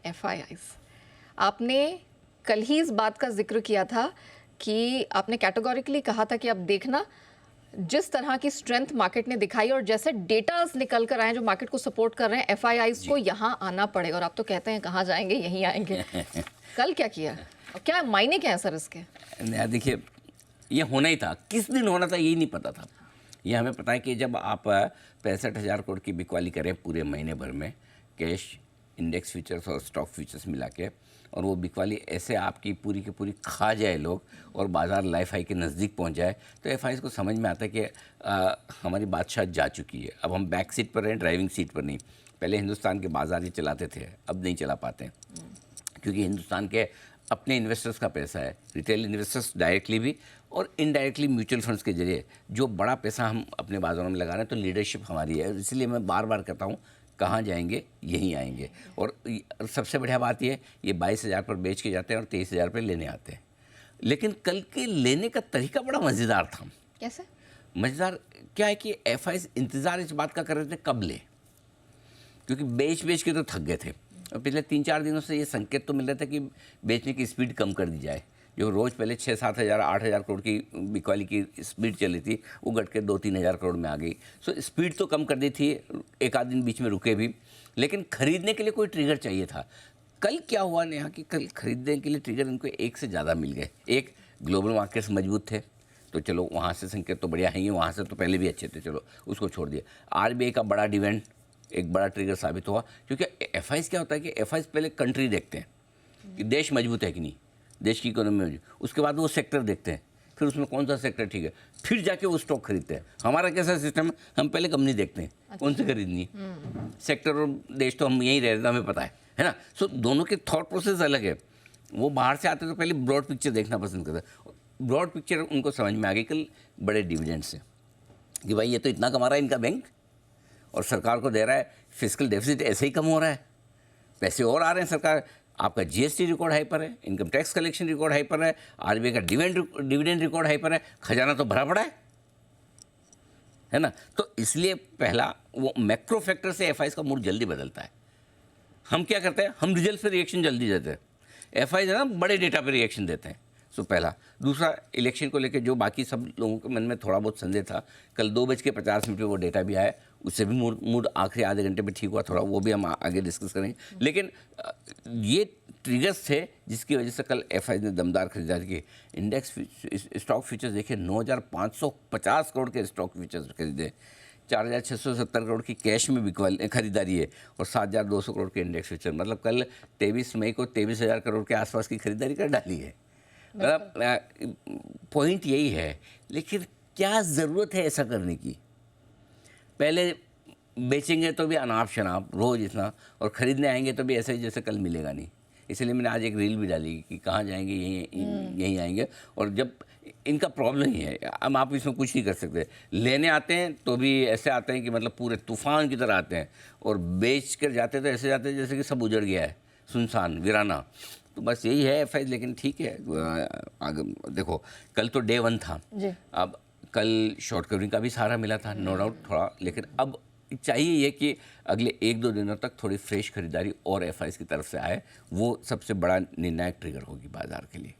FIIs. आपने कल ही इस बात का जिक्र किया था कि आपने कैटेगोरिकली कहा था कि अब देखना जिस तरह की स्ट्रेंथ मार्केट ने दिखाई और जैसे डेटास निकल कर आए जो मार्केट को सपोर्ट कर रहे हैं, एफआईआईज को यहां आना पड़ेगा। और आप तो कहते हैं कहां जाएंगे, यहीं आएंगे। कल क्या किया और क्या मायने क्या है सर इसके? देखिए, ये होना ही था। किस दिन होना था यही नहीं पता था। ये हमें पता है कि जब आप 65,000 करोड़ की बिकवाली करें पूरे महीने भर में, कैश, इंडेक्स फ्यूचर्स और स्टॉक फ्यूचर्स मिला के, और वो बिकवाली ऐसे आपकी पूरी की पूरी खा जाए लोग और बाज़ार लाइफ हाई के नज़दीक पहुंच जाए, तो एफआईआईज़ को समझ में आता है कि हमारी बादशाह जा चुकी है। अब हम बैक सीट पर हैं, ड्राइविंग सीट पर नहीं। पहले हिंदुस्तान के बाजार ये चलाते थे, अब नहीं चला पाते, क्योंकि हिंदुस्तान के अपने इन्वेस्टर्स का पैसा है, रिटेल इन्वेस्टर्स डायरेक्टली भी और इनडायरेक्टली म्यूचुअल फंड्स के जरिए जो बड़ा पैसा हम अपने बाजारों में लगा रहे हैं, तो लीडरशिप हमारी है। इसलिए मैं बार बार कहता हूँ, कहाँ जाएंगे, यहीं आएंगे। और सबसे बढ़िया बात ये 22,000 पर बेच के जाते हैं और 23,000 पर लेने आते हैं। लेकिन कल के लेने का तरीका बड़ा मज़ेदार था। कैसे मज़ेदार क्या है कि एफआईआईज़ इंतज़ार इस बात का कर रहे थे कब ले, क्योंकि बेच के तो थक गए थे। और पिछले 3-4 दिनों से ये संकेत तो मिल रहा था कि बेचने की स्पीड कम कर दी जाए। जो रोज़ पहले 6-7 हज़ार 8 हज़ार करोड़ की बिकवाली की स्पीड चली थी, वो घट के 2-3 हज़ार करोड़ में आ गई। सो स्पीड तो कम कर दी थी, एक आध दिन बीच में रुके भी, लेकिन खरीदने के लिए कोई ट्रिगर चाहिए था। कल क्या हुआ नेहा कि कल खरीदने के लिए ट्रिगर इनको एक से ज़्यादा मिल गए। एक, ग्लोबल मार्केट्स मजबूत थे, तो चलो वहाँ से संकेत तो बढ़िया हैं, वहाँ से तो पहले भी अच्छे थे, चलो उसको छोड़ दिया। आरबीआई का बड़ा डिविडेंड एक बड़ा ट्रिगर साबित हुआ, क्योंकि एफआईआईज़ क्या होता है कि एफआईआईज़ पहले कंट्री देखते हैं कि देश मजबूत है कि नहीं, देश की इकोनॉमी मजबूत, उसके बाद वो सेक्टर देखते हैं, फिर उसमें कौन सा सेक्टर ठीक है, फिर जाके वो स्टॉक खरीदते हैं। हमारा कैसा सिस्टम है, हम पहले कंपनी देखते हैं कौन सी खरीदनी है, सेक्टर और देश तो हम यहीं रह रहे थे, हमें पता है ना। सो दोनों के थॉट प्रोसेस अलग है। वो बाहर से आते तो पहले ब्रॉड पिक्चर देखना पसंद करते हैं। ब्रॉड पिक्चर उनको समझ में आ गई कल बड़े डिविडेंड से कि भाई ये तो इतना कमा रहा है इनका बैंक, और सरकार को दे रहा है, फिस्कल डेफिसिट ऐसे ही कम हो रहा है, पैसे और आ रहे हैं सरकार, आपका जीएसटी रिकॉर्ड हाई पर है, income tax collection record high पर है, आरबीआई का डिविडेंड रिकॉर्ड हाई पर है, खजाना तो भरा पड़ा है ना। तो इसलिए पहला वो मैक्रो फैक्टर से एफआईआईज़ का मूड जल्दी बदलता है। हम क्या करते हैं, हम रिजल्ट पे रिएक्शन जल्दी देते हैं, एफआईआईज़ ना बड़े डेटा पे रिएक्शन देते हैं। सो पहला। दूसरा, इलेक्शन को लेकर जो बाकी सब लोगों के मन में थोड़ा बहुत संदेह था, कल 2:50 पे वो डेटा भी आया, उससे भी मूड आखिरी आधे घंटे में ठीक हुआ थोड़ा, वो भी हम आगे डिस्कस करेंगे। लेकिन ये ट्रिगर्स थे जिसकी वजह से कल एफआईआईज़ ने दमदार खरीदारी की। इंडेक्स स्टॉक फ्यूचर्स देखिए, 9,550 करोड़ के स्टॉक फ्यूचर्स खरीदे, 4,670 करोड़ की कैश में बिकवाली खरीदारी है, और 7,200 करोड़ के इंडेक्स फ्यूचर। मतलब कल 23 मई को 23,000 करोड़ के आसपास की खरीदारी कर डाली है। पॉइंट यही है, लेकिन क्या ज़रूरत है ऐसा करने की? पहले बेचेंगे तो भी अनाप शनाप रोज़ इतना, और ख़रीदने आएंगे तो भी ऐसे ही जैसे कल मिलेगा नहीं। इसलिए मैंने आज एक रील भी डाली कि कहाँ जाएंगे, यहीं आएंगे। और जब इनका प्रॉब्लम ही है, अब आप इसमें कुछ नहीं कर सकते। लेने आते हैं तो भी ऐसे आते हैं कि मतलब पूरे तूफान की तरह आते हैं, और बेच कर जाते तो ऐसे जाते हैं जैसे कि सब उजड़ गया है, सुनसान वीराना। तो बस यही है एफआईआईज़। लेकिन ठीक है, आगे देखो, कल तो डे 1 था जी। अब कल शॉर्ट कवरिंग का भी सहारा मिला था, नो डाउट थोड़ा, लेकिन अब चाहिए ये कि अगले 1-2 दिनों तक थोड़ी फ्रेश खरीदारी और एफआईआईज़ की तरफ से आए, वो सबसे बड़ा निर्णायक ट्रिगर होगी बाजार के लिए।